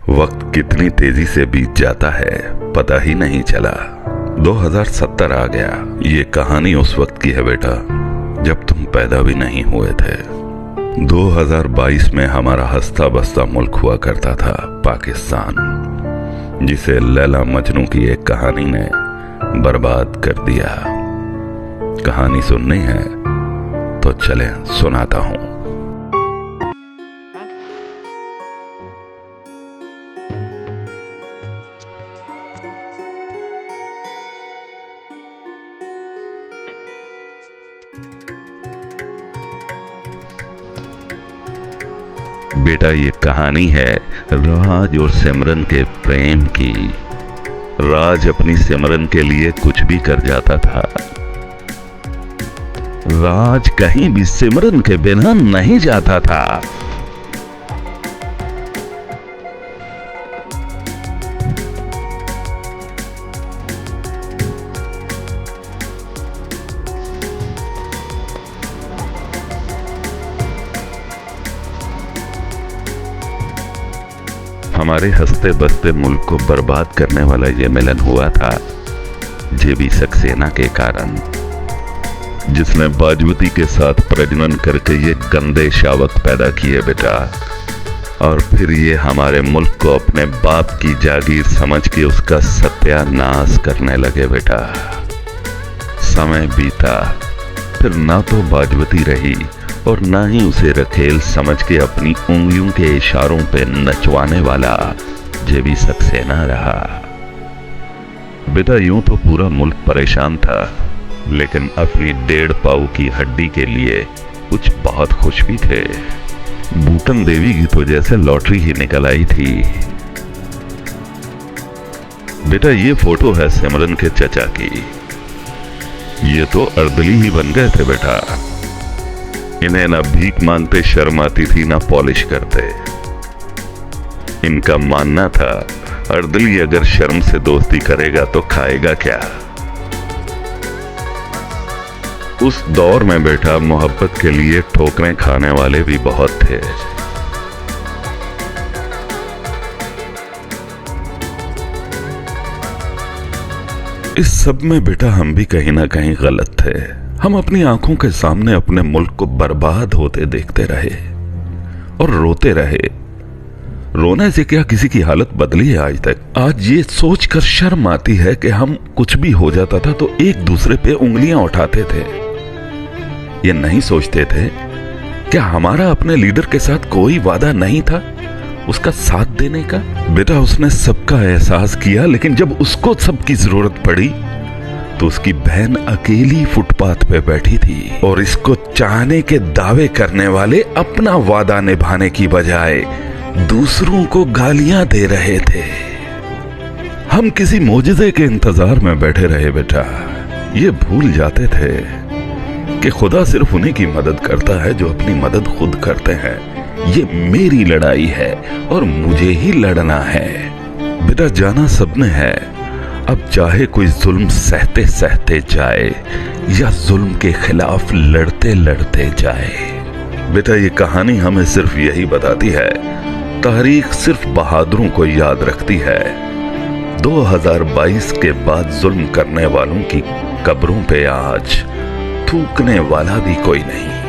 वक्त कितनी तेजी से बीत जाता है पता ही नहीं चला। 2070 आ गया। ये कहानी उस वक्त की है बेटा जब तुम पैदा भी नहीं हुए थे। 2022 में हमारा हंसता बसता मुल्क हुआ करता था पाकिस्तान, जिसे लैला मजनू की एक कहानी ने बर्बाद कर दिया। कहानी सुननी है तो चलें सुनाता हूं। बेटा ये कहानी है राज और सिमरन के प्रेम की। राज अपनी सिमरन के लिए कुछ भी कर जाता था। राज कहीं भी सिमरन के बिना नहीं जाता था। हमारे हंसते बसते मुल्क को बर्बाद करने वाला ये मिलन हुआ था जेबी सक्सेना के कारण, जिसने बाजवती के साथ प्रजनन करके ये गंदे शावक पैदा किए बेटा। और फिर ये हमारे मुल्क को अपने बाप की जागीर समझ के उसका सत्यानाश करने लगे बेटा। समय बीता, फिर ना तो बाजवती रही और ना ही उसे रखेल समझ के अपनी उंगलियों के इशारों पे नचवाने वाला जेबी सक्सेना रहा। बेटा यूं तो पूरा मुल्क परेशान था, लेकिन अपनी 1.5 पाव की हड्डी के लिए कुछ बहुत खुश भी थे। बूटन देवी की तो जैसे लॉटरी ही निकल आई थी। बेटा ये फोटो है सिमरन के चचा की। ये तो अर्दली ही बन गए थे बेटा। इन्हें ना भीख मांगते शर्म आती थी ना पॉलिश करते। इनका मानना था अर्दली अगर शर्म से दोस्ती करेगा तो खाएगा क्या। उस दौर में बेटा मोहब्बत के लिए ठोकरें खाने वाले भी बहुत थे। इस सब में बेटा हम भी कहीं ना कहीं गलत थे। हम अपनी आंखों के सामने अपने मुल्क को बर्बाद होते देखते रहे और रोते रहे। रोने से क्या किसी की हालत बदली है आज तक? आज ये सोचकर शर्म आती है कि हम कुछ भी हो जाता था तो एक दूसरे पे उंगलियां उठाते थे। ये नहीं सोचते थे क्या हमारा अपने लीडर के साथ कोई वादा नहीं था उसका साथ देने का? बेटा उसने सबका एहसास किया, लेकिन जब उसको सबकी जरूरत पड़ी तो उसकी बहन अकेली फुटपाथ पे बैठी थी और इसको चाहने के दावे करने वाले अपना वादा निभाने की बजाय दूसरों को गालियां दे रहे थे। हम किसी मोजिज़े के इंतजार में बैठे रहे बेटा। ये भूल जाते थे कि खुदा सिर्फ उन्हीं की मदद करता है जो अपनी मदद खुद करते हैं। ये मेरी लड़ाई है और मुझे ही लड़ना है। बेटा जाना सबने है, अब चाहे कोई जुल्म सहते सहते जाए या जुल्म के खिलाफ लड़ते लड़ते जाए। बेटा ये कहानी हमें सिर्फ यही बताती है, तारीख सिर्फ बहादुरों को याद रखती है। 2022 के बाद जुल्म करने वालों की कब्रों पे आज थूकने वाला भी कोई नहीं।